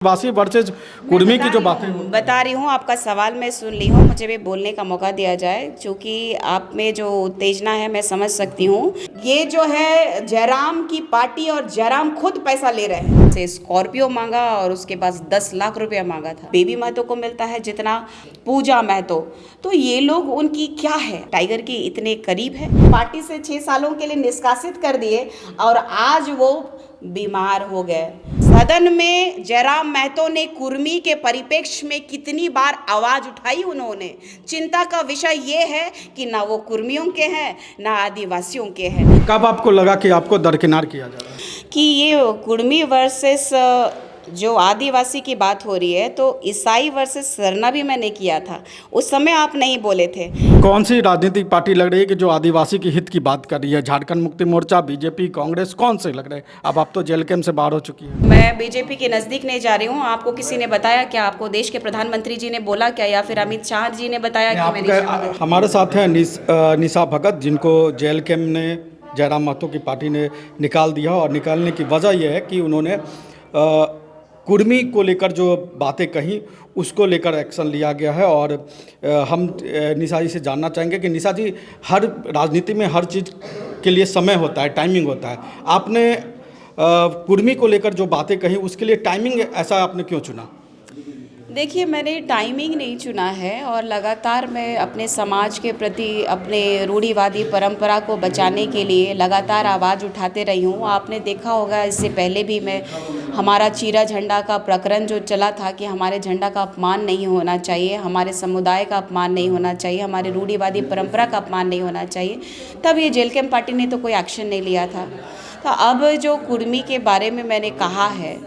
आदिवासी versus Kurmi की जो बातें बता रही हूँ, आपका सवाल मैं सुन ली हूँ। मुझे भी बोलने का मौका दिया जाए, क्योंकि आप में जो उत्तेजना है मैं समझ सकती हूँ। ये जो है जयराम की पार्टी और जयराम खुद पैसा ले रहे हैं। से स्कॉर्पियो मांगा और उसके पास 10 लाख रुपया मांगा था। बेबी महतो को मिलता है जितना पूजा महतो, तो ये लोग उनकी क्या है, टाइगर के इतने करीब है। पार्टी से 6 सालों के लिए निष्कासित कर दिए और आज वो बीमार हो गए। सदन में जयराम महतो ने कुर्मी के परिप्रेक्ष्य में कितनी बार आवाज उठाई उन्होंने। चिंता का विषय ये है कि ना वो कुर्मियों के हैं ना आदिवासियों के हैं। कब आपको लगा कि आपको दरकिनार किया जा रहा है? कि ये कुर्मी वर्सेस जो आदिवासी की बात हो रही है, तो ईसाई वर्सेस सरना भी मैंने किया था। उस समय आप नहीं बोले थे। कौन सी राजनीतिक पार्टी लग रही है कि जो आदिवासी की हित की बात कर रही है? झारखंड मुक्ति मोर्चा, बीजेपी, कांग्रेस, कौन से लग रहे हैं? अब आप तो जेल कैंप से बाहर हो चुकी है। मैं बीजेपी के नज़दीक नहीं जा रही हूँ। आपको किसी ने बताया क्या? आपको देश के प्रधानमंत्री जी ने बोला क्या, या फिर अमित शाह जी ने बताया कि मैं निशा भगत? हमारे साथ हैं निशा भगत, जिनको जेल कैंप ने जयराम महतो की पार्टी ने निकाल दिया, और निकालने की वजह यह है कि उन्होंने कुर्मी को लेकर जो बातें कही उसको लेकर एक्शन लिया गया है। और हम निशा जी से जानना चाहेंगे कि निशा जी, हर राजनीति में हर चीज़ के लिए समय होता है, टाइमिंग होता है। आपने कुर्मी को लेकर जो बातें कही उसके लिए टाइमिंग ऐसा आपने क्यों चुना? देखिए, मैंने टाइमिंग नहीं चुना है, और लगातार मैं अपने समाज के प्रति, अपने रूढ़िवादी परंपरा को बचाने के लिए लगातार आवाज़ उठाते रही हूँ। आपने देखा होगा, इससे पहले भी मैं हमारा चीरा झंडा का प्रकरण जो चला था कि हमारे झंडा का अपमान नहीं होना चाहिए, हमारे समुदाय का अपमान नहीं होना चाहिए, हमारे रूढ़िवादी परंपरा का अपमान नहीं होना चाहिए, तब ये जेल कैंप पार्टी ने तो कोई एक्शन नहीं लिया था। तो अब जो कुर्मी के बारे में मैंने कहा है,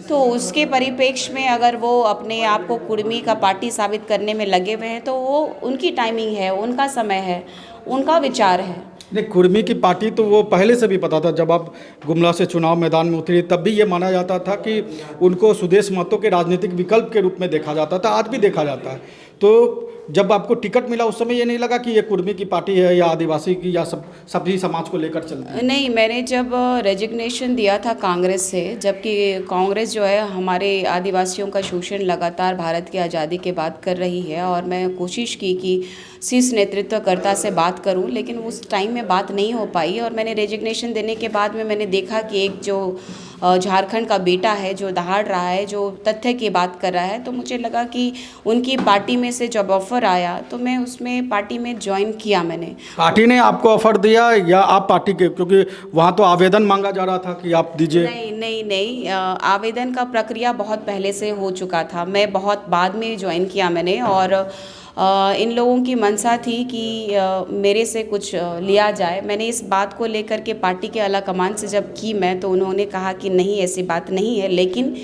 तो उसके परिप्रेक्ष्य में अगर वो अपने आप को कुर्मी का पार्टी साबित करने में लगे हुए हैं, तो वो उनकी टाइमिंग है, उनका समय है, उनका विचार है। नहीं, कुर्मी की पार्टी तो वो पहले से भी पता था। जब आप गुमला से चुनाव मैदान में उतरी तब भी ये माना जाता था कि उनको सुदेश महतो के राजनीतिक विकल्प के रूप में देखा जाता था, आज भी देखा जाता है। तो जब आपको टिकट मिला उस समय ये नहीं लगा कि ये कुर्मी की पार्टी है या आदिवासी की या सभी समाज को लेकर चलती है? नहीं, मैंने जब रेजिग्नेशन दिया था कांग्रेस से, जबकि कांग्रेस जो है हमारे आदिवासियों का शोषण लगातार भारत की आज़ादी के बाद कर रही है, और मैं कोशिश की कि शीर्ष नेतृत्वकर्ता से बात करूं, लेकिन उस टाइम में बात नहीं हो पाई। और मैंने रेजिग्नेशन देने के बाद में मैंने देखा कि एक जो झारखंड का बेटा है, जो दहाड़ रहा है, जो तथ्य की बात कर रहा है, तो मुझे लगा कि उनकी पार्टी में से जब ऑफ़र आया तो मैं उसमें पार्टी में ज्वाइन किया। मैंने पार्टी ने आपको ऑफर दिया या आप पार्टी के, क्योंकि वहाँ तो आवेदन मांगा जा रहा था कि आप दीजिए? नहीं नहीं नहीं, आवेदन का प्रक्रिया बहुत पहले से हो चुका था। मैं बहुत बाद में ज्वाइन किया मैंने, और इन लोगों की मंशा थी कि मेरे से कुछ लिया जाए। मैंने इस बात को लेकर के पार्टी के आला कमान से जब की मैं, तो उन्होंने कहा कि नहीं, ऐसी बात नहीं है। लेकिन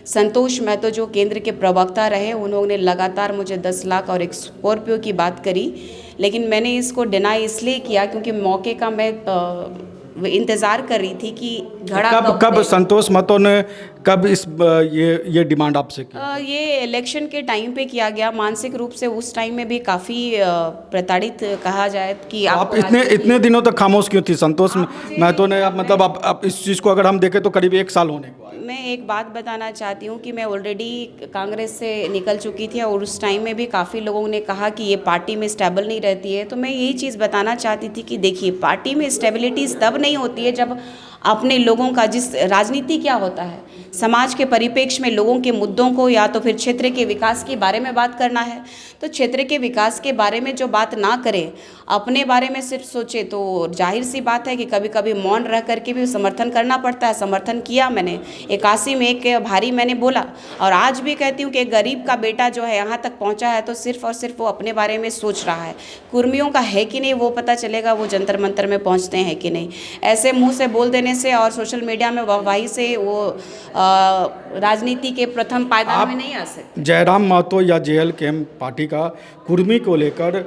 संतोष महतो जो केंद्र के प्रवक्ता रहे, उन्होंने लगातार मुझे 10 लाख और एक स्कॉर्पियो की बात करी, लेकिन मैंने इसको डिनाई इसलिए किया क्योंकि मौके का मैं इंतज़ार कर रही थी कि घड़ा कब संतोष महतो ने कब ये डिमांड आपसे की? ये इलेक्शन के टाइम पे किया गया। मानसिक रूप से उस टाइम में भी काफ़ी प्रताड़ित कहा जाए कि आप इतने दिनों तक खामोश क्यों थी? संतोष महतो ने, मतलब आप इस चीज़ को अगर हम देखें तो करीब 1 साल होने को आया। मैं एक बात बताना चाहती हूँ कि मैं ऑलरेडी कांग्रेस से निकल चुकी थी, और उस टाइम में भी काफ़ी लोगों ने कहा कि ये पार्टी में स्टेबल नहीं रहती है। तो मैं यही चीज़ बताना चाहती थी कि देखिए, पार्टी में स्टेबिलिटी तब नहीं होती है जब अपने लोगों का, जिस राजनीति क्या होता है, समाज के परिप्रेक्ष्य में लोगों के मुद्दों को या तो फिर क्षेत्र के विकास के बारे में बात करना है, तो क्षेत्र के विकास के बारे में जो बात ना करें, अपने बारे में सिर्फ सोचे, तो जाहिर सी बात है कि कभी कभी मौन रह करके भी समर्थन करना पड़ता है। समर्थन किया मैंने, 81 में एक भारी मैंने बोला, और आज भी कहती हूँ कि एक गरीब का बेटा जो है यहाँ तक पहुँचा है तो सिर्फ और सिर्फ वो अपने बारे में सोच रहा है। कुर्मियों का है कि नहीं वो पता चलेगा, वो जंतर मंतर में पहुँचते हैं कि नहीं। ऐसे मुँह से बोल देने से और सोशल मीडिया में वाहवाही से वो राजनीति के प्रथम पायदान में नहीं आ सकते। जयराम महतो या जेएल कैंप पार्टी का कुर्मी को लेकर,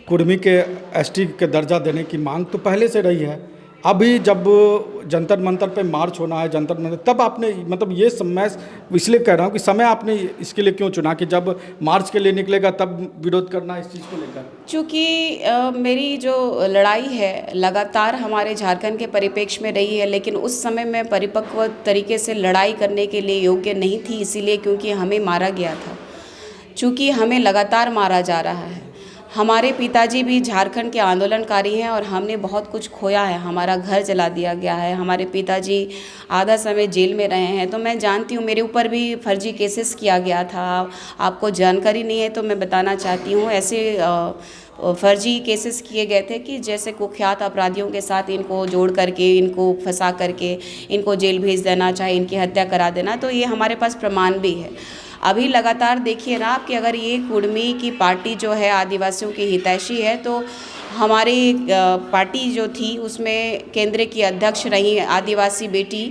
कुर्मी के एसटी के दर्जा देने की मांग तो पहले से रही है। अभी जब जंतर मंतर पे मार्च होना है, जंतर मंतर, तब आपने मतलब ये मैं इसलिए कह रहा हूँ कि समय आपने इसके लिए क्यों चुना कि जब मार्च के लिए निकलेगा तब विरोध करना इस चीज़ को लेकर? चूँकि मेरी जो लड़ाई है लगातार हमारे झारखंड के परिप्रेक्ष्य में रही है, लेकिन उस समय मैं परिपक्व तरीके से लड़ाई करने के लिए योग्य नहीं थी, इसीलिए क्योंकि हमें मारा गया था। चूँकि हमें लगातार मारा जा रहा है, हमारे पिताजी भी झारखंड के आंदोलनकारी हैं और हमने बहुत कुछ खोया है, हमारा घर जला दिया गया है, हमारे पिताजी आधा समय जेल में रहे हैं। तो मैं जानती हूँ मेरे ऊपर भी फर्जी केसेस किया गया था। आपको जानकारी नहीं है तो मैं बताना चाहती हूँ, ऐसे फर्जी केसेस किए गए थे कि जैसे कुख्यात अपराधियों के साथ इनको जोड़ करके, इनको फंसा करके इनको जेल भेज देना, चाहे इनकी हत्या करा देना। तो ये हमारे पास प्रमाण भी है। अभी लगातार देखिए ना आप कि अगर ये कुर्मी की पार्टी जो है आदिवासियों की हितैषी है, तो हमारी पार्टी जो थी उसमें केंद्र की अध्यक्ष रही आदिवासी बेटी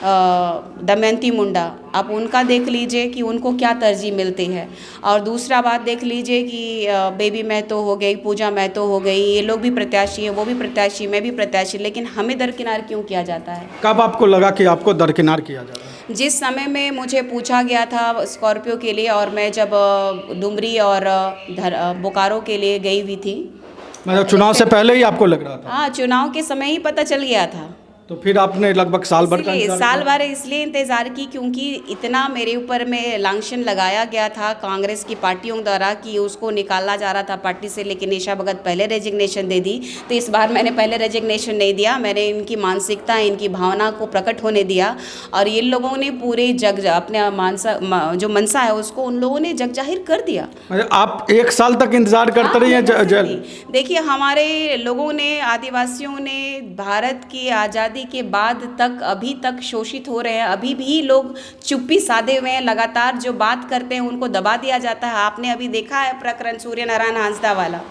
दमयंती मुंडा। आप उनका देख लीजिए कि उनको क्या तरजीह मिलती है। और दूसरा बात देख लीजिए कि बेबी महतो हो गई, पूजा महतो हो गई, ये लोग भी प्रत्याशी हैं, वो भी प्रत्याशी, मैं भी प्रत्याशी, लेकिन हमें दरकिनार क्यों किया जाता है? कब आपको लगा कि आपको दरकिनार किया जा रहा है? जिस समय में मुझे पूछा गया था स्कॉर्पियो के लिए और मैं जब डुमरी और बोकारो के लिए गई हुई थी। मतलब चुनाव से पहले ही आपको लग रहा था? हाँ, चुनाव के समय ही पता चल गया था। तो फिर आपने लगभग साल भर का इंतजार साल किया? भर इसलिए इंतज़ार की क्योंकि इतना मेरे ऊपर में लांछन लगाया गया था कांग्रेस की पार्टियों द्वारा कि उसको निकाला जा रहा था पार्टी से, लेकिन निशा भगत पहले रेजिग्नेशन दे दी। तो इस बार मैंने पहले रेजिग्नेशन नहीं दिया, मैंने इनकी मानसिकता, इनकी भावना को प्रकट होने दिया और इन लोगों ने पूरे जग अपने जो मनसा है उसको उन लोगों ने जग जाहिर कर दिया। आप 1 साल तक इंतजार करते रहे हैं जेल? देखिए, हमारे लोगों ने, आदिवासियों ने भारत की आज़ादी के बाद तक अभी तक शोषित हो रहे हैं। अभी भी लोग चुप्पी साधे हुए हैं, लगातार जो बात करते हैं उनको दबा दिया जाता है। आपने अभी देखा है प्रकरण सूर्य नारायण हांसदा वाला,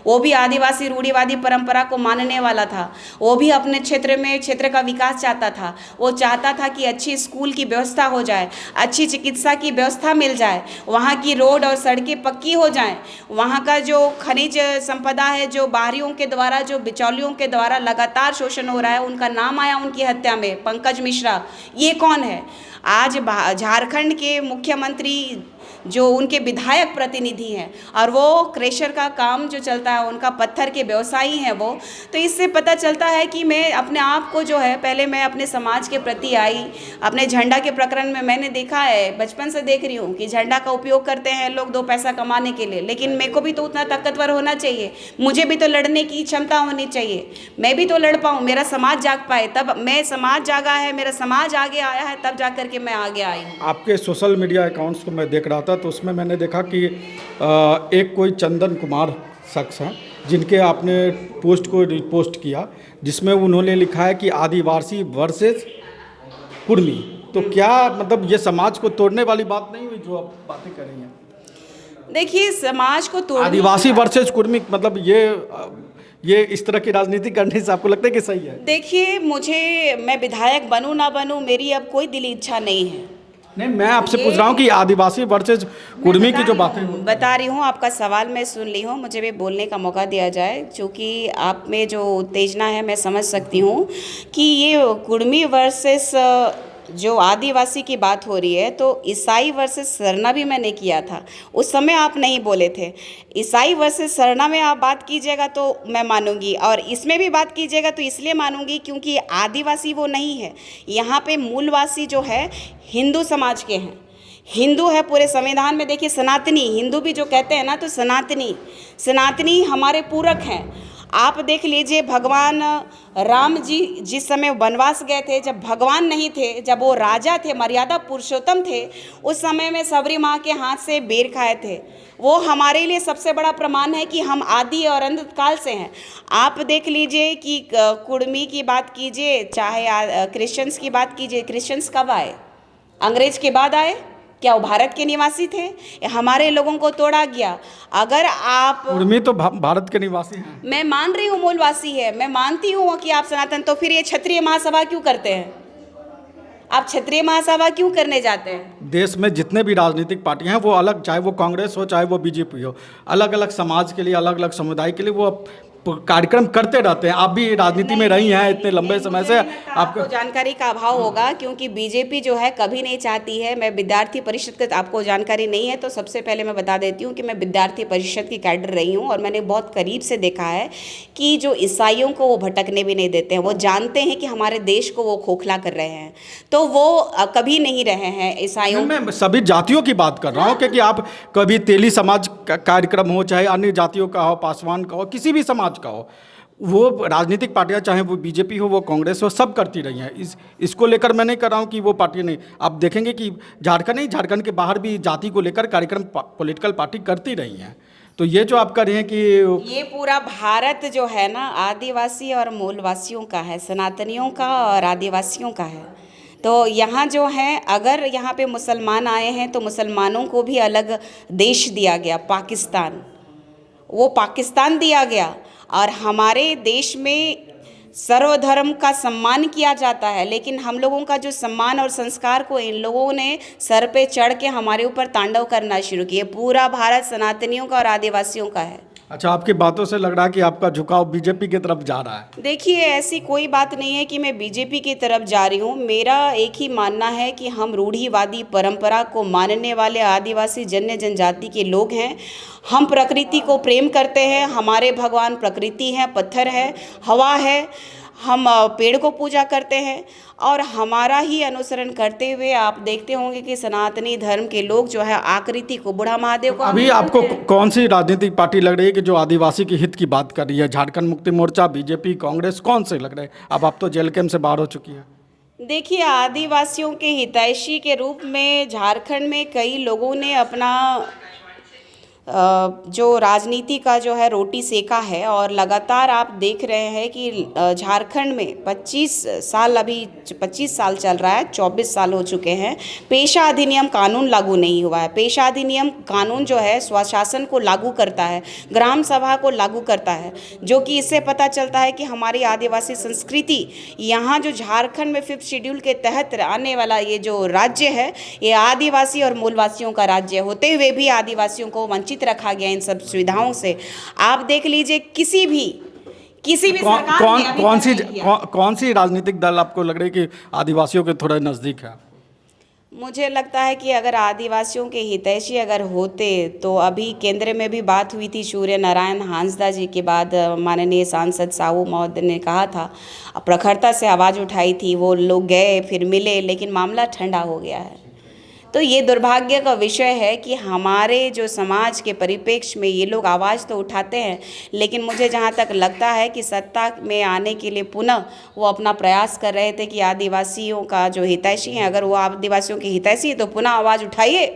वो भी आदिवासी रूढ़िवादी परंपरा को मानने वाला था। वो भी अपने क्षेत्र का विकास चाहता था। वो चाहता था कि अच्छी स्कूल की व्यवस्था हो जाए, अच्छी चिकित्सा की व्यवस्था मिल जाए, वहाँ की रोड और सड़कें पक्की हो जाएं, वहाँ का जो खनिज संपदा है, जो बाहरियों के द्वारा, जो बिचौलियों के द्वारा लगातार शोषण हो रहा है, उनका नाम आया उनकी हत्या में। पंकज मिश्रा, ये कौन है? आज झारखंड के मुख्यमंत्री जो उनके विधायक प्रतिनिधि हैं और वो क्रेशर का काम जो चलता है, उनका पत्थर के व्यवसायी हैं वो। तो इससे पता चलता है कि मैं अपने आप को जो है, पहले मैं अपने समाज के प्रति आई। अपने झंडा के प्रकरण में मैंने देखा है, बचपन से देख रही हूँ कि झंडा का उपयोग करते हैं लोग 2 पैसा कमाने के लिए, लेकिन मेरे को भी तो उतना ताकतवर होना चाहिए, मुझे भी तो लड़ने की क्षमता होनी चाहिए, मैं भी तो लड़ पाऊँ, मेरा समाज जाग पाए। तब मैं, समाज जागा है, मेरा समाज आगे आया है, तब जा करके मैं आगे आई हूँ। आपके सोशल मीडिया अकाउंट्स को मैं देख रहा था तो उसमें मैंने देखा कि एक कोई चंदन कुमार शख्स हैं जिनके आपने पोस्ट को रिपोस्ट किया, जिसमें उन्होंने लिखा है कि आदिवासी वर्सेस कुर्मी। तो क्या मतलब ये समाज को तोड़ने वाली बात नहीं हुई जो आप बातें कर रही हैं? देखिए, समाज को तोड़ने, आदिवासी वर्सेस कुर्मी, मतलब ये इस तरह की राजनीति करने से आपको लगता है कि सही है? देखिए, मैं विधायक बनूं ना बनूं, मेरी अब कोई दिली इच्छा नहीं है। नहीं, मैं आपसे पूछ रहा हूँ कि आदिवासी वर्सेस कुर्मी की जो बातें बता रही हूँ, आपका सवाल मैं सुन ली हूँ, मुझे भी बोलने का मौका दिया जाए। क्योंकि आप में जो उत्तेजना है मैं समझ सकती हूँ कि ये कुर्मी वर्सेस जो आदिवासी की बात हो रही है, तो ईसाई वर्सेस सरना भी मैंने किया था, उस समय आप नहीं बोले थे। ईसाई वर्सेस सरना में आप बात कीजिएगा तो मैं मानूंगी, और इसमें भी बात कीजिएगा तो इसलिए मानूंगी क्योंकि आदिवासी वो नहीं है। यहाँ पे मूलवासी जो है हिंदू समाज के हैं, हिंदू है। पूरे संविधान में देखिए सनातनी, हिंदू भी जो कहते हैं ना, तो सनातनी हमारे पूरक हैं। आप देख लीजिए, भगवान राम जी जिस समय वनवास गए थे, जब भगवान नहीं थे, जब वो राजा थे, मर्यादा पुरुषोत्तम थे, उस समय में सबरी माँ के हाथ से बेर खाए थे। वो हमारे लिए सबसे बड़ा प्रमाण है कि हम आदि और अंत काल से हैं। आप देख लीजिए कि कुर्मी की बात कीजिए, चाहे क्रिश्चियंस की बात कीजिए, क्रिश्चियंस कब आए? अंग्रेज के बाद आए? क्या वो भारत के निवासी थे? हमारे लोगों को तोड़ा गया। अगर आप, कुर्मी तो भारत के निवासी हैं। मैं मान रही हूँ मूलवासी है, मैं मानती हूँ कि आप सनातन, तो फिर ये क्षत्रिय महासभा क्यों करते हैं? आप क्षत्रिय महासभा क्यों करने जाते हैं? देश में जितने भी राजनीतिक पार्टियां हैं वो अलग, चाहे वो कांग्रेस हो चाहे वो बीजेपी हो, अलग अलग समाज के लिए, अलग अलग समुदाय के लिए वो कार्यक्रम करते रहते हैं। आप भी राजनीति में रही हैं इतने लंबे समय से, आपको जानकारी का अभाव होगा, क्योंकि बीजेपी जो है कभी नहीं चाहती है। मैं विद्यार्थी परिषद का, आपको जानकारी नहीं है तो सबसे पहले मैं बता देती हूँ कि मैं विद्यार्थी परिषद की कैडर रही हूँ और मैंने बहुत करीब से देखा है कि जो ईसाइयों को वो भटकने भी नहीं देते हैं। वो जानते हैं कि हमारे देश को वो खोखला कर रहे हैं, तो वो कभी नहीं रहे हैं ईसाइयों। मैं सभी जातियों की बात कर रहा हूँ, क्योंकि आप कभी तेली समाज का कार्यक्रम हो, चाहे अन्य जातियों का हो, पासवान का हो, किसी भी समाज का हो, वो राजनीतिक पार्टियां, चाहे वो बीजेपी हो, वो कांग्रेस हो, सब करती रही हैं। इसको लेकर मैं नहीं कर रहा हूं कि वो पार्टी नहीं, आप देखेंगे कि झारखंड के बाहर भी जाति को लेकर कार्यक्रम पॉलिटिकल पार्टी करती रही हैं। तो ये जो आप कर रहे हैं कि ये पूरा भारत जो है ना आदिवासी और मूलवासियों का है, सनातनियों का और आदिवासियों का है। तो यहाँ जो है, अगर यहाँ पे मुसलमान आए हैं तो मुसलमानों को भी अलग देश दिया गया, पाकिस्तान, वो पाकिस्तान दिया गया। और हमारे देश में सर्वधर्म का सम्मान किया जाता है, लेकिन हम लोगों का जो सम्मान और संस्कार को इन लोगों ने सर पे चढ़ के हमारे ऊपर तांडव करना शुरू किए। पूरा भारत सनातनियों का और आदिवासियों का है। अच्छा, आपकी बातों से लग रहा है कि आपका झुकाव बीजेपी की तरफ जा रहा है। देखिए, ऐसी कोई बात नहीं है कि मैं बीजेपी की तरफ जा रही हूँ। मेरा एक ही मानना है कि हम रूढ़िवादी परंपरा को मानने वाले आदिवासी जन्य जनजाति के लोग हैं। हम प्रकृति को प्रेम करते हैं। हमारे भगवान प्रकृति है, पत्थर है, हवा है। हम पेड़ को पूजा करते हैं और हमारा ही अनुसरण करते हुए आप देखते होंगे कि सनातनी धर्म के लोग जो है आकृति को, बूढ़ा महादेव को। अभी आपको कौन सी राजनीतिक पार्टी लग रही है कि जो आदिवासी के हित की बात कर रही है? झारखंड मुक्ति मोर्चा, बीजेपी, कांग्रेस, कौन से लग रहे हैं? अब आप तो जेल कैम्प से बाहर हो चुकी है। देखिए, आदिवासियों के हितैषी के रूप में झारखंड में कई लोगों ने अपना जो राजनीति का जो है रोटी सेका है और लगातार आप देख रहे हैं कि झारखंड में 25 साल, अभी 25 साल चल रहा है, 24 साल हो चुके हैं, पेशा अधिनियम कानून लागू नहीं हुआ है। पेशा अधिनियम कानून जो है स्वशासन को लागू करता है, ग्राम सभा को लागू करता है, जो कि इससे पता चलता है कि हमारी आदिवासी संस्कृति यहाँ जो झारखंड में 5th शेड्यूल के तहत आने वाला ये जो राज्य है, ये आदिवासी और मूलवासियों का राज्य होते हुए भी आदिवासियों को वंचित रखा गया इन सब सुविधाओं से। आप देख लीजिए, किसी भी सरकार ने कौन सी राजनीतिक दल आपको लग रही है कि आदिवासियों के थोड़ा नज़दीक है? मुझे लगता है कि अगर आदिवासियों के हितैषी अगर होते तो अभी केंद्र में भी बात हुई थी, सूर्य नारायण हांसदा जी के बाद माननीय सांसद साहू महोदय ने कहा था, प्रखरता से आवाज़ उठाई थी, वो लोग गए, फिर मिले, लेकिन मामला ठंडा हो गया है। तो ये दुर्भाग्य का विषय है कि हमारे जो समाज के परिप्रेक्ष्य में ये लोग आवाज़ तो उठाते हैं, लेकिन मुझे जहाँ तक लगता है कि सत्ता में आने के लिए पुनः वो अपना प्रयास कर रहे थे कि आदिवासियों का जो हितैषी हैं, अगर वो आदिवासियों के हितैषी है तो पुनः आवाज़ उठाइए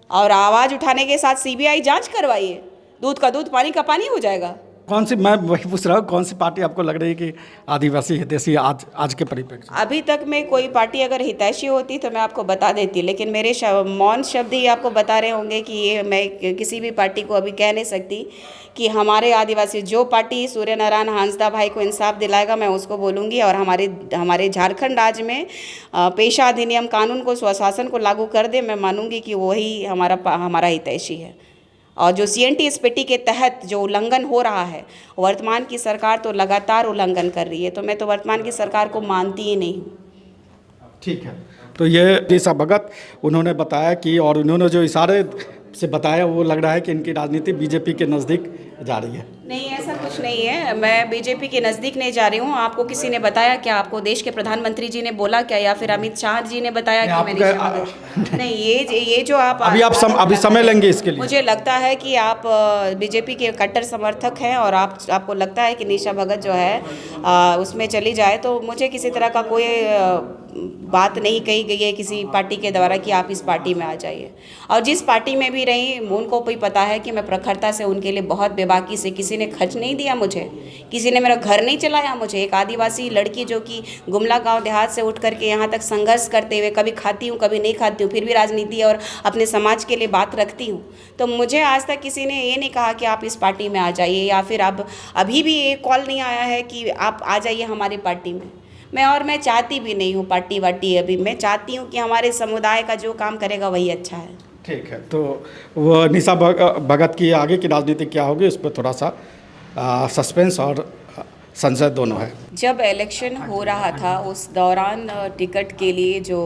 और आवाज़ उठाने के साथ CBI जांच करवाइए। दूध का दूध, पानी का पानी हो जाएगा। कौन सी, मैं वही पूछ रहा हूँ, कौन सी पार्टी आपको लग रही है कि आदिवासी हितैषी आज के परिप्रेक्ष्य? अभी तक में कोई पार्टी अगर हितैषी होती तो मैं आपको बता देती, लेकिन मेरे मौन शब्द ही आपको बता रहे होंगे कि ये मैं किसी भी पार्टी को अभी कह नहीं सकती कि हमारे आदिवासी, जो पार्टी सूर्य नारायण हांसदा भाई को इंसाफ दिलाएगा मैं उसको बोलूँगी। और हमारे झारखंड राज्य में पेशा अधिनियम कानून को, स्वशासन को लागू कर दे, मैं मानूंगी कि वही हमारा हितैषी है। और जो CNT SPT के तहत जो उल्लंघन हो रहा है, वर्तमान की सरकार तो लगातार उल्लंघन कर रही है, तो मैं तो वर्तमान की सरकार को मानती ही नहीं हूँ। ठीक है, तो ये निशा भगत उन्होंने बताया कि, और उन्होंने जो इशारे से बताया वो लग रहा है कि इनकी राजनीति बीजेपी के नज़दीक जा रही है। नहीं, ऐसा कुछ नहीं है, मैं बीजेपी के नज़दीक नहीं जा रही हूँ। आपको किसी ने बताया क्या? आपको देश के प्रधानमंत्री जी ने बोला क्या, या फिर अमित शाह जी ने बताया कि मैं नहीं, ये जो आप अभी समय लेंगे इसके लिए? मुझे लगता है कि आप बीजेपी के कट्टर समर्थक हैं और आपको लगता है कि निशा भगत जो है उसमें चली जाए, तो मुझे किसी तरह का कोई बात नहीं कही गई है किसी पार्टी के द्वारा कि आप इस पार्टी में आ जाइए। और जिस पार्टी में भी रही, उनको भी पता है कि मैं प्रखरता से उनके लिए बहुत बेबाकी से, किसी ने खर्च नहीं दिया मुझे, किसी ने मेरा घर नहीं चलाया मुझे। एक आदिवासी लड़की जो कि गुमला गांव देहात से उठ करके यहाँ तक संघर्ष करते हुए, कभी खाती हूँ कभी नहीं खाती हूँ, फिर भी राजनीति और अपने समाज के लिए बात रखती हूँ। तो मुझे आज तक किसी ने ये नहीं कहा कि आप इस पार्टी में आ जाइए, या फिर अब अभी भी एक कॉल नहीं आया है कि आप आ जाइए हमारी पार्टी में। मैं चाहती भी नहीं हूँ पार्टी वार्टी। अभी मैं चाहती हूँ कि हमारे समुदाय का जो काम करेगा वही अच्छा है। ठीक है, तो वो निशा भगत की आगे की राजनीति क्या होगी उस पर थोड़ा सा सस्पेंस और संशय दोनों है। जब इलेक्शन हो रहा था उस दौरान टिकट के लिए जो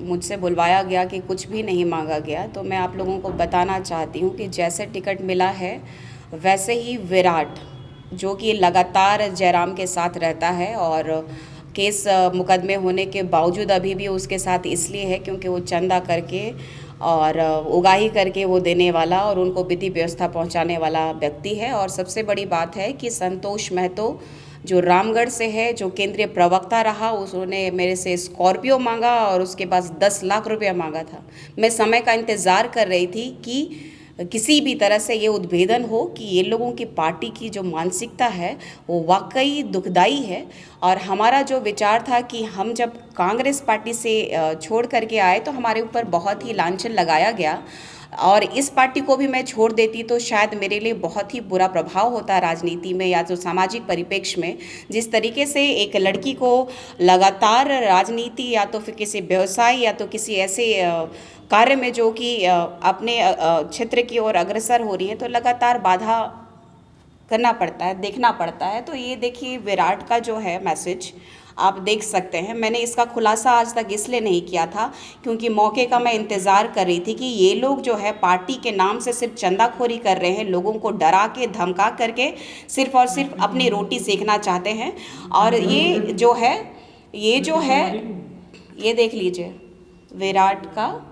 मुझसे बुलवाया गया कि कुछ भी नहीं मांगा गया, तो मैं आप लोगों को बताना चाहती हूँ कि जैसे टिकट मिला है वैसे ही विराट, जो कि लगातार जयराम के साथ रहता है और केस मुकदमे होने के बावजूद अभी भी उसके साथ इसलिए है क्योंकि वो चंदा करके और उगाही करके वो देने वाला और उनको विधि व्यवस्था पहुंचाने वाला व्यक्ति है। और सबसे बड़ी बात है कि संतोष महतो जो रामगढ़ से है, जो केंद्रीय प्रवक्ता रहा, उसने मेरे से स्कॉर्पियो मांगा और उसके पास 10 लाख रुपया मांगा था। मैं समय का इंतज़ार कर रही थी कि किसी भी तरह से ये उद्भेदन हो कि ये लोगों की पार्टी की जो मानसिकता है वो वाकई दुखदाई है। और हमारा जो विचार था कि हम जब कांग्रेस पार्टी से छोड़ करके आए तो हमारे ऊपर बहुत ही लांछन लगाया गया, और इस पार्टी को भी मैं छोड़ देती तो शायद मेरे लिए बहुत ही बुरा प्रभाव होता राजनीति में या तो सामाजिक परिप्रेक्ष्य में। जिस तरीके से एक लड़की को लगातार राजनीति या तो फिर किसी व्यवसाय या तो किसी ऐसे कार्य में जो कि अपने क्षेत्र की ओर अग्रसर हो रही है तो लगातार बाधा करना पड़ता है, देखना पड़ता है। तो ये देखिए विराट का जो है मैसेज आप देख सकते हैं। मैंने इसका खुलासा आज तक इसलिए नहीं किया था क्योंकि मौके का मैं इंतज़ार कर रही थी कि ये लोग जो है पार्टी के नाम से सिर्फ चंदाखोरी कर रहे हैं, लोगों को डरा के धमका करके सिर्फ और सिर्फ अपनी रोटी सेकना चाहते हैं। और ये जो है ये देख लीजिए विराट का,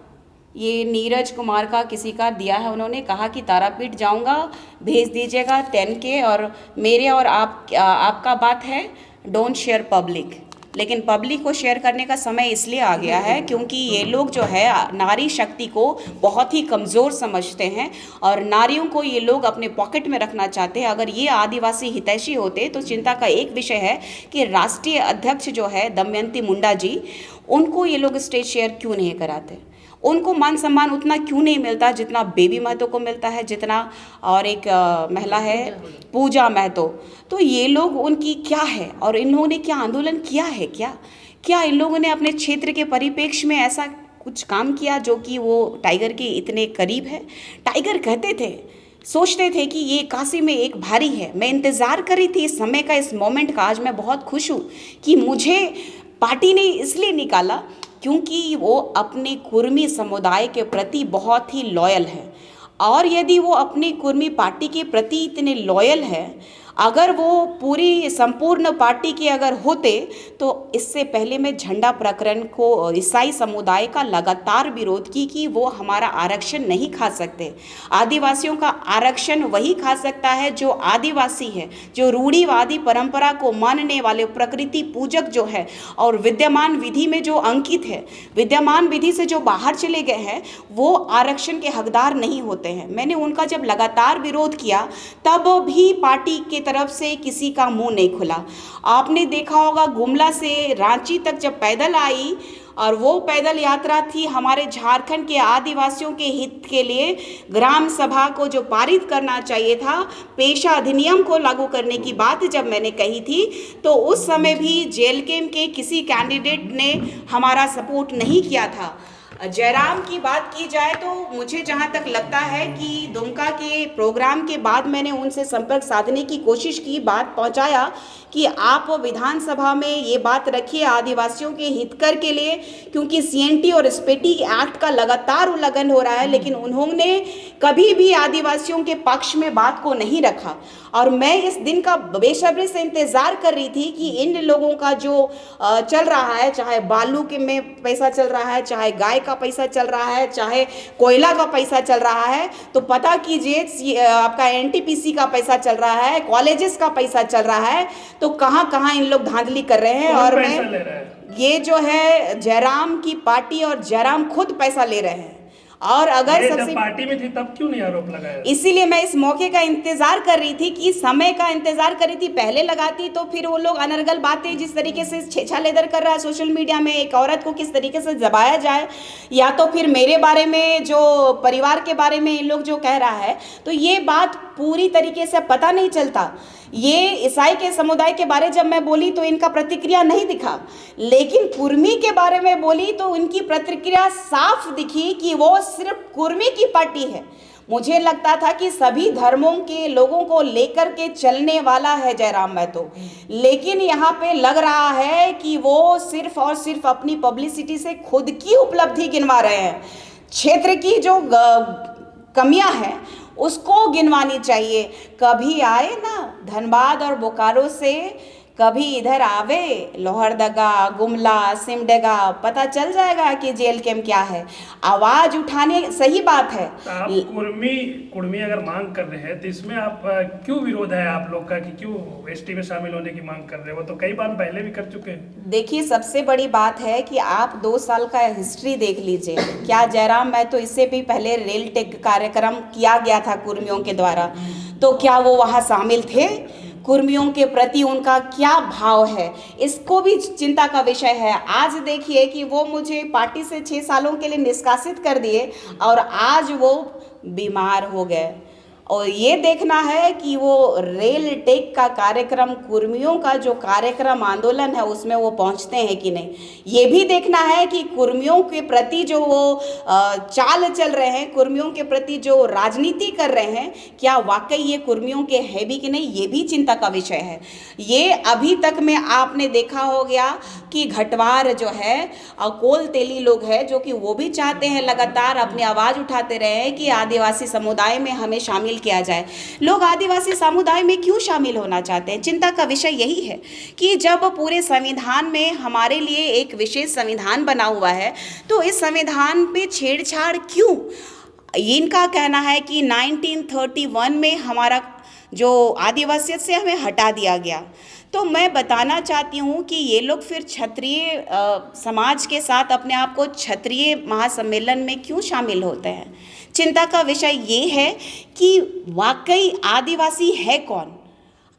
ये नीरज कुमार का किसी का दिया है, उन्होंने कहा कि तारापीठ जाऊंगा, भेज दीजिएगा 10K और मेरे और आपका बात है डोंट शेयर पब्लिक। लेकिन पब्लिक को शेयर करने का समय इसलिए आ गया है क्योंकि ये लोग जो है नारी शक्ति को बहुत ही कमज़ोर समझते हैं और नारियों को ये लोग अपने पॉकेट में रखना चाहते हैं। अगर ये आदिवासी हितैषी होते तो चिंता का एक विषय है कि राष्ट्रीय अध्यक्ष जो है दमयंती मुंडा जी, उनको ये लोग स्टेज शेयर क्यों नहीं कराते, उनको मान सम्मान उतना क्यों नहीं मिलता जितना बेबी महतो को मिलता है, जितना और एक महिला है पूजा महतो। तो ये लोग उनकी क्या है और इन लोगों ने क्या आंदोलन किया है, क्या इन लोगों ने अपने क्षेत्र के परिप्रेक्ष्य में ऐसा कुछ काम किया जो कि वो टाइगर के इतने करीब है। टाइगर कहते थे, सोचते थे कि ये काशी में एक भारी है। मैं इंतज़ार कर रही थी इस समय का, इस मोमेंट का। आज मैं बहुत खुश हूँ कि मुझे पार्टी ने इसलिए निकाला क्योंकि वो अपने कुर्मी समुदाय के प्रति बहुत ही लॉयल है। और यदि वो अपनी कुर्मी पार्टी के प्रति इतने लॉयल है, अगर वो पूरी संपूर्ण पार्टी के अगर होते तो इससे पहले मैं झंडा प्रकरण को ईसाई समुदाय का लगातार विरोध की कि वो हमारा आरक्षण नहीं खा सकते। आदिवासियों का आरक्षण वही खा सकता है जो आदिवासी है, जो रूढ़िवादी परंपरा को मानने वाले प्रकृति पूजक जो है और विद्यमान विधि में जो अंकित है, विद्यमान विधि से जो बाहर चले गए हैं, वो आरक्षण के हकदार नहीं होते हैं। मैंने उनका जब लगातार विरोध किया तब भी पार्टी के तरफ से किसी का मुंह नहीं खुला। आपने देखा होगा गुमला से रांची तक जब पैदल आई और वो पैदल यात्रा थी हमारे झारखंड के आदिवासियों के हित के लिए, ग्राम सभा को जो पारित करना चाहिए था, पेशा अधिनियम को लागू करने की बात जब मैंने कही थी तो उस समय भी जेएलकेएम के किसी कैंडिडेट ने हमारा सपोर्ट नहीं किया था। जयराम की बात की जाए तो मुझे जहां तक लगता है कि दुमका के प्रोग्राम के बाद मैंने उनसे संपर्क साधने की कोशिश की, बात पहुंचाया कि आप विधानसभा में ये बात रखिए आदिवासियों के हितकर के लिए, क्योंकि सीएनटी और स्पेटी एक्ट का लगातार उल्लंघन हो रहा है। लेकिन उन्होंने कभी भी आदिवासियों के पक्ष में बात को नहीं रखा। और मैं इस दिन का बेसब्री से इंतज़ार कर रही थी कि इन लोगों का जो चल रहा है, चाहे बालू के में पैसा चल रहा है, चाहे गाय का पैसा चल रहा है, चाहे कोयला का पैसा चल रहा है, तो पता कीजिए आपका एनटीपीसी का पैसा चल रहा है, कॉलेजेस का पैसा चल रहा है, तो कहाँ कहाँ इन लोग धांधली कर रहे हैं। और मैं ये जो है जयराम की पार्टी और जयराम खुद पैसा ले रहे हैं। और अगर सबसे पार्टी में थी तब क्यों नहीं आरोप लगाया? इसीलिए मैं इस मौके का इंतजार कर रही थी कि समय का इंतजार कर रही थी। पहले लगाती तो फिर वो लोग अनर्गल बातें जिस तरीके से छेछा लेदर कर रहा है सोशल मीडिया में, एक औरत को किस तरीके से दबाया जाए, या तो फिर मेरे बारे में जो परिवार के बारे में इन लोग जो कह रहा है, तो ये बात पूरी तरीके से पता नहीं चलता। ये ईसाई के समुदाय के बारे जब मैं बोली तो इनका प्रतिक्रिया नहीं दिखा, लेकिन कुर्मी के बारे में बोली तो इनकी प्रतिक्रिया साफ दिखी कि वो सिर्फ कुर्मी की पार्टी है। मुझे लगता था कि सभी धर्मों के लोगों को लेकर के चलने वाला है जयराम महतो, लेकिन यहाँ पे लग रहा है कि वो सिर्फ और सिर्फ अपनी पब्लिसिटी से खुद की उपलब्धि गिनवा रहे हैं। क्षेत्र की जो कमियां हैं उसको गिनवानी चाहिए। कभी आए ना धनबाद और बोकारो से, कभी इधर आवे लोहरदगा, गुमला, सिमडेगा, पता चल जाएगा कि जेल कैम्प क्या है। आवाज उठाने, सही बात है। तो आप कुर्मी अगर मांग कर रहे हैं तो इसमें आप क्यों विरोध है आप लोग का कि क्यों एसटी में शामिल होने की मांग कर रहे हैं? वो तो कई बार पहले भी कर चुके हैं। देखिए, सबसे बड़ी बात है कि आप 2 साल का हिस्ट्री देख लीजिए। क्या जयराम महतो इससे भी पहले रेल टेक कार्यक्रम किया गया था कुर्मियों के द्वारा, तो क्या वो वहाँ शामिल थे? कुर्मियों के प्रति उनका क्या भाव है, इसको भी चिंता का विषय है। आज देखिए कि वो मुझे पार्टी से 6 सालों के लिए निष्कासित कर दिए और आज वो बीमार हो गए। और ये देखना है कि वो रेल टेक का कार्यक्रम, कुर्मियों का जो कार्यक्रम आंदोलन है उसमें वो पहुंचते हैं कि नहीं। ये भी देखना है कि कुर्मियों के प्रति जो वो चाल चल रहे हैं, कुर्मियों के प्रति जो राजनीति कर रहे हैं, क्या वाकई ये कुर्मियों के है भी कि नहीं, ये भी चिंता का विषय है। ये अभी तक में आपने देखा हो गया कि घटवार जो है और कोल तेली लोग हैं जो कि वो भी चाहते हैं लगातार अपनी आवाज़ उठाते रहे हैं कि आदिवासी समुदाय में हमें शामिल किया जाए। लोग आदिवासी समुदाय में क्यों शामिल होना चाहते हैं? चिंता का विषय यही है कि जब पूरे संविधान में हमारे लिए एक विशेष संविधान बना हुआ है तो इस संविधान पे छेड़छाड़ क्यों? इनका कहना है कि 1931 में हमारा जो आदिवासियत से हमें हटा दिया गया। तो मैं बताना चाहती हूँ कि ये लोग फिर क्षत्रिय समाज के साथ अपने आप को क्षत्रिय महासम्मेलन में क्यों शामिल होते हैं? चिंता का विषय ये है कि वाकई आदिवासी है कौन?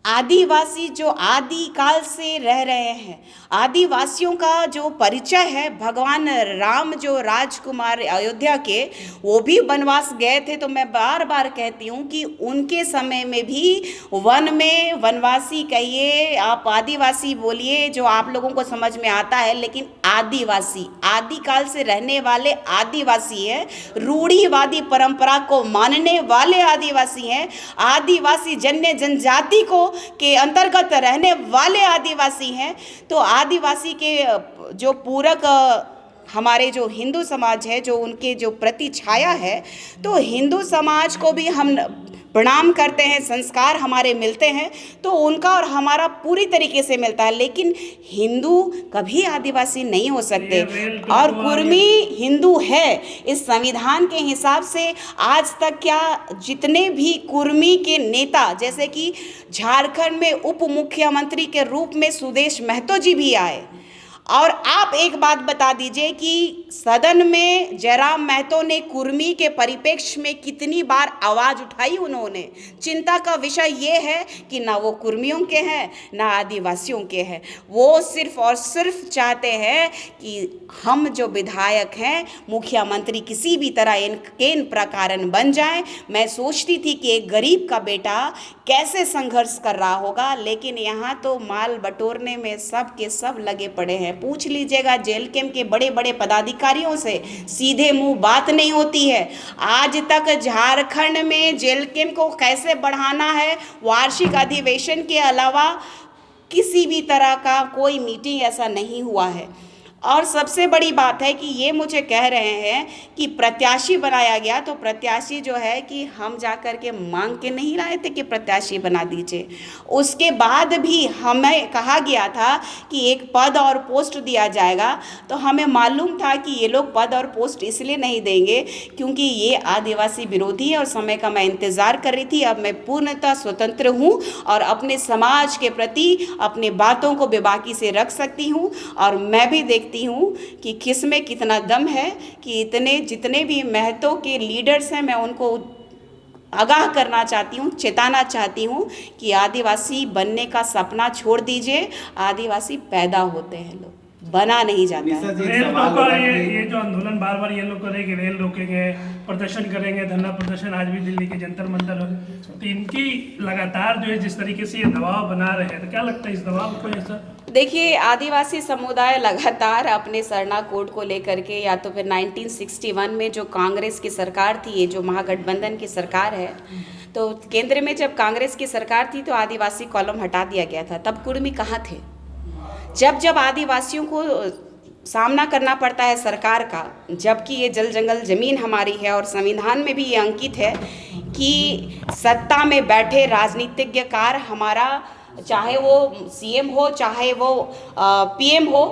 आदिवासी जो आदिकाल से रह रहे हैं, आदिवासियों का जो परिचय है, भगवान राम जो राजकुमार अयोध्या के, वो भी वनवास गए थे। तो मैं बार बार कहती हूँ कि उनके समय में भी वन में वनवासी कहिए, आप आदिवासी बोलिए, जो आप लोगों को समझ में आता है, लेकिन आदिवासी आदिकाल से रहने वाले आदिवासी हैं, रूढ़िवादी परंपरा को मानने वाले आदिवासी हैं, आदिवासी जन्य जनजाति को के अंतर्गत रहने वाले आदिवासी हैं। तो आदिवासी के जो पूरक हमारे जो हिंदू समाज है, जो उनके जो प्रति छाया है, तो हिंदू समाज को भी हम प्रणाम करते हैं, संस्कार हमारे मिलते हैं, तो उनका और हमारा पूरी तरीके से मिलता है। लेकिन हिंदू कभी आदिवासी नहीं हो सकते और कुर्मी हिंदू है। इस संविधान के हिसाब से आज तक क्या जितने भी कुर्मी के नेता, जैसे कि झारखंड में उप मुख्यमंत्री के रूप में सुदेश महतो जी भी आए, और आप एक बात बता दीजिए कि सदन में जयराम महतो ने कुर्मी के परिप्रेक्ष्य में कितनी बार आवाज़ उठाई उन्होंने। चिंता का विषय ये है कि ना वो कुर्मियों के हैं ना आदिवासियों के हैं। वो सिर्फ और सिर्फ चाहते हैं कि हम जो विधायक हैं, मुख्यमंत्री किसी भी तरह इन प्रकारन बन जाएं। मैं सोचती थी कि एक गरीब का बेटा कैसे संघर्ष कर रहा होगा, लेकिन यहाँ तो माल बटोरने में सब के सब लगे पड़े हैं। पूछ लीजिएगा जेल कैम्प के बड़े बड़े पदाधिकारियों से, सीधे मुंह बात नहीं होती है। आज तक झारखंड में जेल कैम्प को कैसे बढ़ाना है, वार्षिक अधिवेशन के अलावा किसी भी तरह का कोई मीटिंग ऐसा नहीं हुआ है। और सबसे बड़ी बात है कि ये मुझे कह रहे हैं कि प्रत्याशी बनाया गया, तो प्रत्याशी जो है कि हम जा कर के मांग के नहीं लाए थे कि प्रत्याशी बना दीजिए। उसके बाद भी हमें कहा गया था कि एक पद और पोस्ट दिया जाएगा, तो हमें मालूम था कि ये लोग पद और पोस्ट इसलिए नहीं देंगे क्योंकि ये आदिवासी विरोधी है और समय का मैं इंतज़ार कर रही थी। अब मैं पूर्णतः स्वतंत्र हूँ और अपने समाज के प्रति अपनी बातों को बेबाकी से रख सकती हूँ। और मैं भी देखती हूँ कि किस में कितना दम है कि इतने जितने भी महतो के लीडर्स हैं, मैं उनको आगाह करना चाहती हूँ, चेताना चाहती हूँ कि आदिवासी बनने का सपना छोड़ दीजिए। आदिवासी पैदा होते हैं, लोग बना नहीं जाता है। रेल रोका, ये जो आंदोलन बार बार ये लोग कर रहे हैं कि रेल रोकेंगे, प्रदर्शन करेंगे, धरना प्रदर्शन आज भी दिल्ली के जंतर मंतर हो, तो इनकी लगातार जो है जिस तरीके से ये दबाव बना रहे हैं, तो क्या लगता है इस दबाव को ऐसा? देखिए, आदिवासी समुदाय लगातार अपने सरना कोड को लेकर के, या तो फिर 1961 में जो कांग्रेस की सरकार थी, ये जो महागठबंधन की सरकार है, तो केंद्र में जब कांग्रेस की सरकार थी तो आदिवासी कॉलम हटा दिया गया था। तब कुर्मी कहाँ थे? जब जब आदिवासियों को सामना करना पड़ता है सरकार का, जबकि ये जल जंगल ज़मीन हमारी है और संविधान में भी ये अंकित है कि सत्ता में बैठे राजनीतिज्ञकार हमारा, चाहे वो सीएम हो चाहे वो पीएम हो,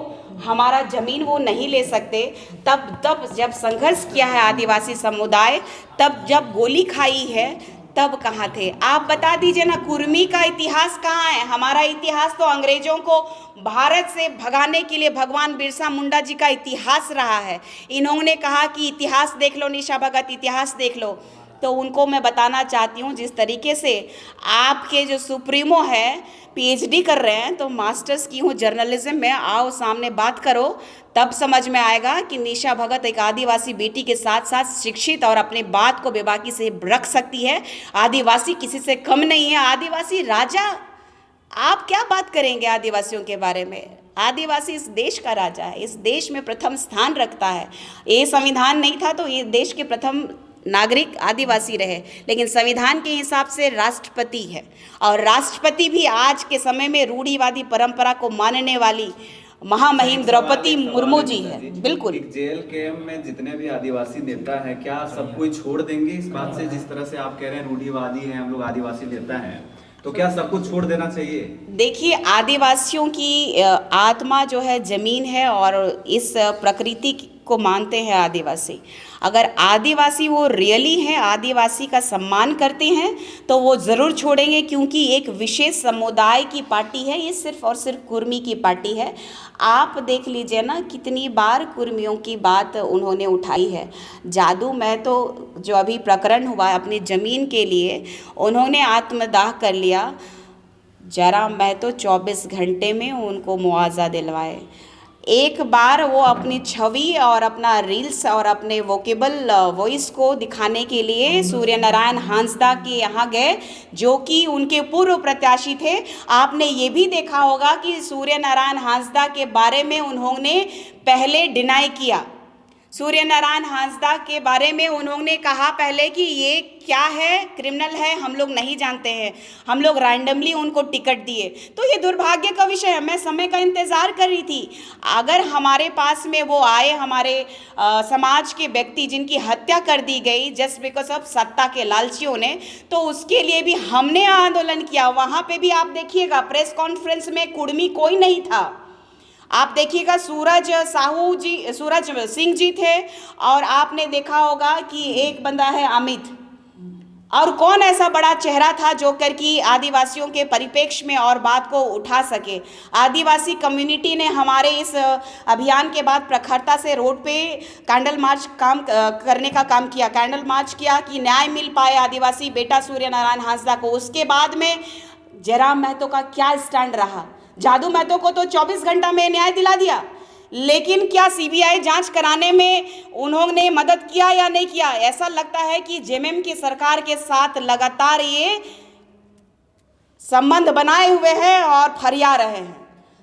हमारा ज़मीन वो नहीं ले सकते। तब जब संघर्ष किया है आदिवासी समुदाय, तब जब गोली खाई है, तब कहाँ थे? आप बता दीजिए ना, कुर्मी का इतिहास कहाँ है? हमारा इतिहास तो अंग्रेजों को भारत से भगाने के लिए भगवान बिरसा मुंडा जी का इतिहास रहा है। इन्होंने कहा कि इतिहास देख लो निशा भगत, इतिहास देख लो। तो उनको मैं बताना चाहती हूँ, जिस तरीके से आपके जो सुप्रीमो है पीएचडी कर रहे हैं, तो मास्टर्स की हूँ जर्नलिज्म में, आओ सामने बात करो, तब समझ में आएगा कि निशा भगत एक आदिवासी बेटी के साथ साथ शिक्षित और अपने बात को बेबाकी से रख सकती है। आदिवासी किसी से कम नहीं है, आदिवासी राजा। आप क्या बात करेंगे आदिवासियों के बारे में? आदिवासी इस देश का राजा है, इस देश में प्रथम स्थान रखता है। ये संविधान नहीं था तो ये देश के प्रथम नागरिक आदिवासी रहे, लेकिन संविधान के हिसाब से राष्ट्रपति है, और राष्ट्रपति भी आज के समय में रूढ़िवादी परंपरा को मानने वाली महामहिम द्रौपदी मुर्मू जी है। बिल्कुल। एक जेल कैंप में जितने भी आदिवासी नेता हैं, क्या सब कोई छोड़ देंगे इस बात से? जिस तरह से आप कह रहे हैं रूढ़िवादी हैं हम लोग, आदिवासी नेता हैं, तो क्या सब कुछ छोड़ देना चाहिए? देखिए, आदिवासियों की आत्मा जो है जमीन है, और इस प्रकृति को मानते हैं आदिवासी। अगर आदिवासी वो रियली हैं, आदिवासी का सम्मान करते हैं, तो वो ज़रूर छोड़ेंगे, क्योंकि एक विशेष समुदाय की पार्टी है ये, सिर्फ और सिर्फ कुर्मी की पार्टी है। आप देख लीजिए ना, कितनी बार कुर्मियों की बात उन्होंने उठाई है। जादू महतो जो अभी प्रकरण हुआ है अपनी ज़मीन के लिए, उन्होंने आत्मदाह कर लिया। जरा महतो 24 घंटे में उनको मुआवजा दिलवाए। एक बार वो अपनी छवि और अपना रील्स और अपने वोकेबल वॉइस को दिखाने के लिए सूर्य नारायण हांसदा के यहाँ गए, जो कि उनके पूर्व प्रत्याशी थे। आपने ये भी देखा होगा कि सूर्य नारायण हांसदा के बारे में उन्होंने पहले डिनाई किया। सूर्य नारायण हांसदा के बारे में उन्होंने कहा पहले कि ये क्या है, क्रिमिनल है, हम लोग नहीं जानते हैं, हम लोग रैंडमली उनको टिकट दिए। तो ये दुर्भाग्य का विषय है। मैं समय का इंतज़ार कर रही थी, अगर हमारे पास में वो आए, हमारे समाज के व्यक्ति जिनकी हत्या कर दी गई जस्ट बिकॉज ऑफ सत्ता के लालचियों ने, तो उसके लिए भी हमने आंदोलन किया। वहाँ पे भी आप देखिएगा प्रेस कॉन्फ्रेंस में कुर्मी कोई नहीं था। आप देखिएगा सूरज सिंह जी थे, और आपने देखा होगा कि एक बंदा है अमित, और कौन ऐसा बड़ा चेहरा था जो कर कि आदिवासियों के परिप्रेक्ष्य में और बात को उठा सके। आदिवासी कम्युनिटी ने हमारे इस अभियान के बाद प्रखरता से रोड पे कैंडल मार्च करने का काम किया, कैंडल मार्च किया कि न्याय मिल पाए आदिवासी बेटा सूर्य नारायण हांसदा को। उसके बाद में जयराम महतो का क्या स्टैंड रहा? जादू महतो को तो 24 घंटा में न्याय दिला दिया, लेकिन क्या सीबीआई जांच कराने में उन्होंने मदद किया या नहीं किया? ऐसा लगता है कि जेएमएम की सरकार के साथ लगातार ये संबंध बनाए हुए हैं और फरिया रहे हैं।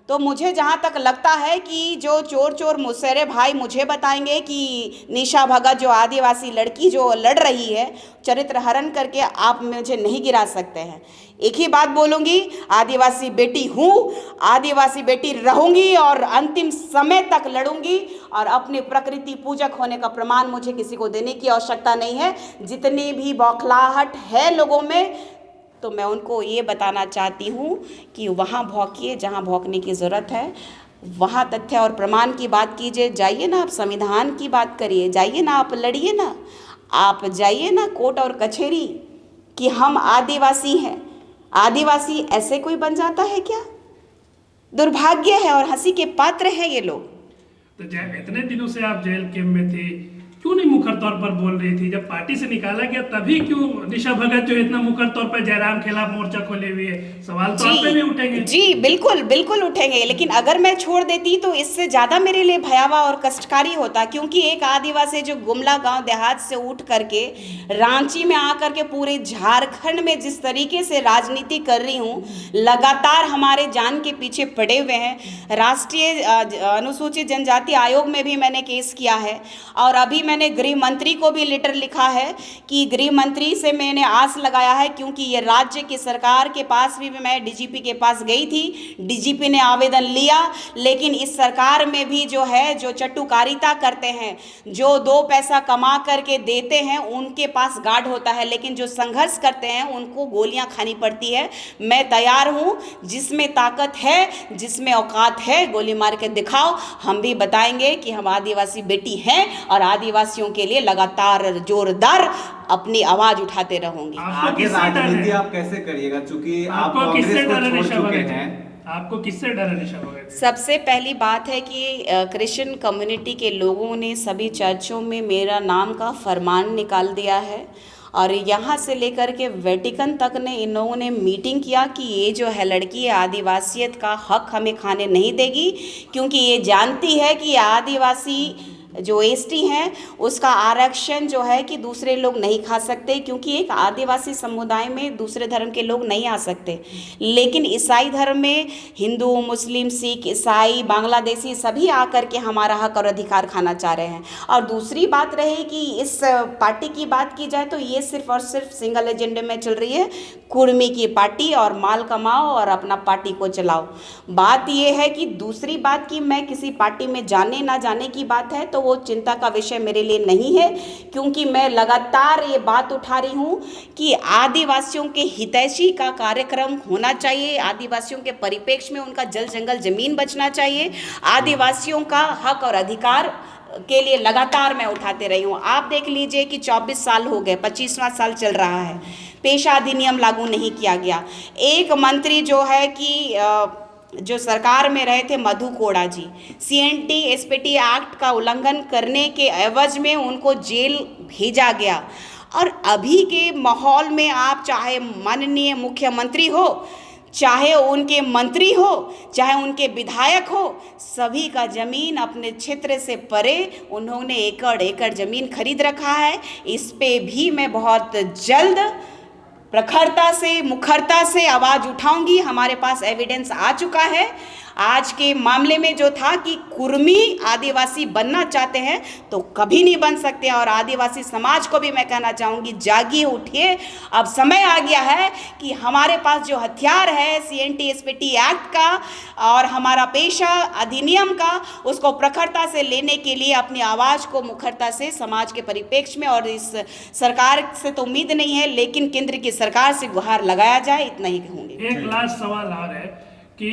तो मुझे जहाँ तक लगता है कि जो चोर मुसहरे भाई मुझे बताएंगे कि निशा भगत जो आदिवासी लड़की जो लड़ रही है, चरित्र हरण करके आप मुझे नहीं गिरा सकते हैं। एक ही बात बोलूँगी, आदिवासी बेटी हूँ, आदिवासी बेटी रहूँगी, और अंतिम समय तक लड़ूंगी, और अपने प्रकृति पूजक होने का प्रमाण मुझे किसी को देने की आवश्यकता नहीं है। जितनी भी बौखलाहट है लोगों में, तो मैं उनको ये बताना चाहती हूँ कि वहाँ भौंकिए जहाँ भौंकने की ज़रूरत है, वहाँ तथ्य और प्रमाण की बात कीजिए। जाइए ना आप संविधान की बात करिए, जाइए ना आप लड़िए ना, आप जाइए ना कोर्ट और कचहरी कि हम आदिवासी हैं। आदिवासी ऐसे कोई बन जाता है क्या? दुर्भाग्य है और हंसी के पात्र हैं ये लोग। तो इतने दिनों से आप जेल कैंप में थे, क्यों नहीं मुखर तौर पर बोल रही थी? जब पार्टी से निकाला गया तभी क्यों निशा भगत जो इतना मुखर तौर पर जयराम के खिलाफ मोर्चा खोले हुए है? सवाल तो आप पे भी उठेंगे। जी बिल्कुल बिल्कुल उठेंगे, लेकिन अगर मैं छोड़ देती तो इससे ज़्यादा मेरे लिए भयावह और कष्टकारी होता, क्योंकि एक आदिवासी जो गुमला गांव देहात से उठ करके रांची में आकर के पूरे झारखंड में जिस तरीके से राजनीति कर रही हूँ, लगातार हमारे जान के पीछे पड़े हुए हैं। राष्ट्रीय अनुसूचित जनजाति आयोग में भी मैंने केस किया है, और अभी मैंने गृह मंत्री को भी लेटर लिखा है कि गृह मंत्री से मैंने आस लगाया है, क्योंकि ये राज्य की सरकार के पास भी मैं डीजीपी के पास गई थी, डीजीपी ने आवेदन लिया, लेकिन इस सरकार में भी जो है जो चटुकारिता करते हैं, जो 2 पैसा कमा करके देते हैं, उनके पास गार्ड होता है, लेकिन जो संघर्ष करते हैं उनको गोलियां खानी पड़ती है। मैं तैयार हूं, जिसमें ताकत है, जिसमें औकात है, गोली मार के दिखाओ, हम भी बताएंगे कि हम आदिवासी बेटी हैं और आदिवासियों के लिए लगातार जोरदार अपनी आवाज उठाते रहूंगी। आगे राजनीति आप कैसे करिएगा, चूंकि आप कांग्रेस को छोड़ चुके हैं? आपको किससे डर है निशा भगत? सबसे पहली बात है कि क्रिश्चियन कम्युनिटी के लोगों ने सभी चर्चों में मेरा नाम का फरमान निकाल दिया है, और यहाँ से लेकर के वेटिकन तक ने इन लोगों ने मीटिंग किया कि ये जो है लड़की आदिवासियत का हक हमें खाने नहीं देगी, क्योंकि ये जानती है कि आदिवासी जो एसटी हैं उसका आरक्षण जो है कि दूसरे लोग नहीं खा सकते, क्योंकि एक आदिवासी समुदाय में दूसरे धर्म के लोग नहीं आ सकते, लेकिन ईसाई धर्म में हिंदू, मुस्लिम, सिख, ईसाई, बांग्लादेशी सभी आकर के हमारा हक और अधिकार खाना चाह रहे हैं। और दूसरी बात रही कि इस पार्टी की बात की जाए तो ये सिर्फ और सिर्फ सिंगल एजेंडे में चल रही है, कुर्मी की पार्टी, और माल कमाओ और अपना पार्टी को चलाओ। बात ये है कि दूसरी बात कि मैं किसी पार्टी में जाने ना जाने की बात है तो वो चिंता का विषय मेरे लिए नहीं है, क्योंकि मैं लगातार ये बात उठा रही हूँ कि आदिवासियों के हितैषी का कार्यक्रम होना चाहिए, आदिवासियों के परिप्रेक्ष्य में उनका जल जंगल जमीन बचना चाहिए, आदिवासियों का हक और अधिकार के लिए लगातार मैं उठाते रही हूँ। आप देख लीजिए कि 24 साल हो गए, 25वां साल चल रहा है, पेशा अधिनियम लागू नहीं किया गया। एक मंत्री जो है कि जो सरकार में रहे थे मधु कोड़ा जी, CNT SPT एक्ट का उल्लंघन करने के एवज में उनको जेल भेजा गया। और अभी के माहौल में आप चाहे माननीय मुख्यमंत्री हो, चाहे उनके मंत्री हो, चाहे उनके विधायक हो, सभी का ज़मीन अपने क्षेत्र से परे उन्होंने एकड़ एकड़ ज़मीन खरीद रखा है। इस पे भी मैं बहुत जल्द प्रखरता से, मुखरता से आवाज़ उठाऊंगी। हमारे पास एविडेंस आ चुका है। आज के मामले में जो था कि कुर्मी आदिवासी बनना चाहते हैं तो कभी नहीं बन सकते, और आदिवासी समाज को भी मैं कहना चाहूँगी, जागिए, उठिए, अब समय आ गया है कि हमारे पास जो हथियार है CNT SPT एक्ट का और हमारा पेशा अधिनियम का, उसको प्रखरता से लेने के लिए अपनी आवाज़ को मुखरता से समाज के परिप्रेक्ष्य में, और इस सरकार से तो उम्मीद नहीं है, लेकिन केंद्र की सरकार से गुहार लगाया जाए, इतना ही कहूँगी। एक लास्ट सवाल और है कि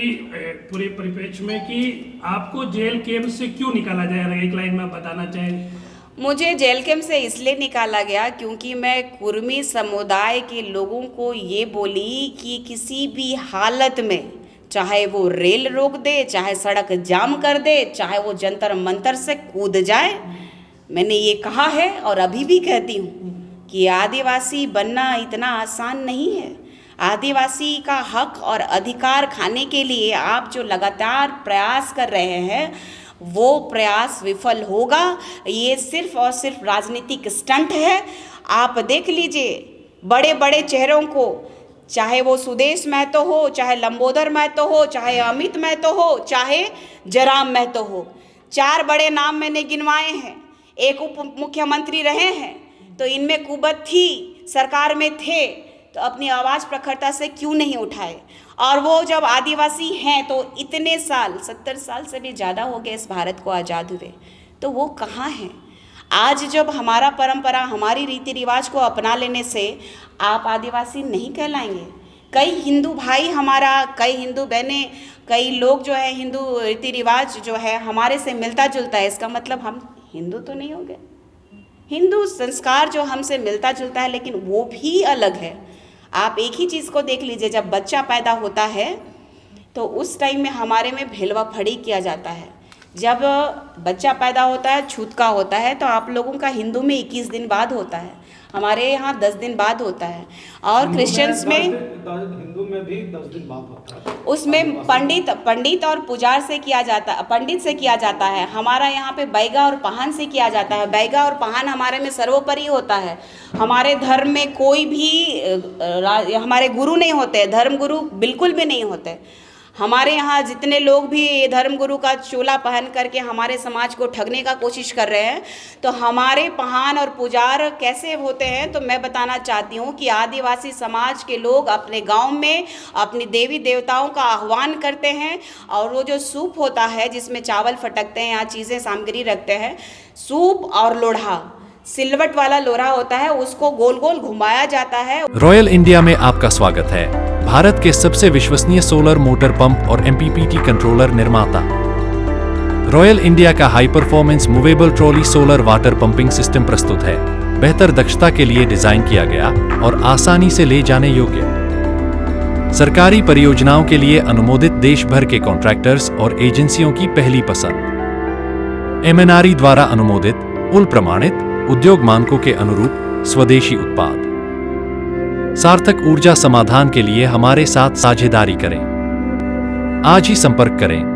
पूरे परिप्रेक्ष्य में कि आपको जेल कैंप से क्यों निकाला जाएगा, एक लाइन में बताना चाहें? मुझे जेल कैंप से इसलिए निकाला गया क्योंकि मैं कुर्मी समुदाय के लोगों को ये बोली कि किसी भी हालत में, चाहे वो रेल रोक दे, चाहे सड़क जाम कर दे, चाहे वो जंतर मंतर से कूद जाए, मैंने ये कहा है और अभी भी कहती हूँ कि आदिवासी बनना इतना आसान नहीं है। आदिवासी का हक और अधिकार खाने के लिए आप जो लगातार प्रयास कर रहे हैं वो प्रयास विफल होगा। ये सिर्फ और सिर्फ राजनीतिक स्टंट है। आप देख लीजिए बड़े बड़े चेहरों को, चाहे वो सुदेश महतो हो, चाहे लंबोदर महतो हो, चाहे अमित महतो हो, चाहे जयराम महतो हो, 4 बड़े नाम मैंने गिनवाए हैं। एक उप मुख्यमंत्री रहे हैं, तो इनमें कुबत थी, सरकार में थे, तो अपनी आवाज़ प्रखरता से क्यों नहीं उठाए? और वो जब आदिवासी हैं तो इतने साल, 70 साल से भी ज़्यादा हो गए इस भारत को आज़ाद हुए, तो वो कहाँ हैं? आज जब हमारा परंपरा, हमारी रीति रिवाज को अपना लेने से आप आदिवासी नहीं कहलाएंगे। कई हिंदू भाई हमारा, कई हिंदू बहनें, कई लोग जो है हिंदू रीति रिवाज जो है हमारे से मिलता जुलता है, इसका मतलब हम हिंदू तो नहीं हो गए। हिंदू संस्कार जो हमसे मिलता जुलता है, लेकिन वो भी अलग है। आप एक ही चीज़ को देख लीजिए, जब बच्चा पैदा होता है तो उस टाइम में हमारे में भेलवा फड़ी किया जाता है। जब बच्चा पैदा होता है छूतका होता है, तो आप लोगों का हिंदू में 21 दिन बाद होता है, हमारे यहाँ 10 दिन बाद होता है, और क्रिश्चियंस में हिंदू में भी 10 दिन बाद होता है। उसमें पंडित और पुजार से किया जाता है, पंडित से किया जाता है। हमारा यहाँ पे बैगा और पहान से किया जाता है। बैगा और पहान हमारे में सर्वोपरि होता है। हमारे धर्म में कोई भी हमारे गुरु नहीं होते, धर्म गुरु बिल्कुल भी नहीं होते। हमारे यहाँ जितने लोग भी धर्मगुरु का चोला पहन करके हमारे समाज को ठगने का कोशिश कर रहे हैं, तो हमारे पहान और पुजार कैसे होते हैं, तो मैं बताना चाहती हूँ कि आदिवासी समाज के लोग अपने गांव में अपनी देवी देवताओं का आह्वान करते हैं, और वो जो सूप होता है जिसमें चावल फटकते हैं या चीज़ें सामग्री रखते हैं, सूप और लोढ़ा, सिलवट वाला लोढ़ा होता है, उसको गोल गोल घुमाया जाता है। रॉयल इंडिया में आपका स्वागत है। भारत के सबसे विश्वसनीय सोलर मोटर पंप और एमपीपीटी कंट्रोलर निर्माता। रॉयल इंडिया का high performance movable trolley solar water pumping system प्रस्तुत है। बेहतर दक्षता के लिए डिजाइन किया गया और आसानी से ले जाने योग्य। सरकारी परियोजनाओं के लिए अनुमोदित देश भर के कॉन्ट्रैक्टर्स और एजेंसियों की पहली पसंद। एमएनआरई द्वारा अनुमोदित, उल प्रमाणित, उद्योग मानकों के अनुरूप स्वदेशी उत्पाद। सार्थक ऊर्जा समाधान के लिए हमारे साथ साझेदारी करें। आज ही संपर्क करें।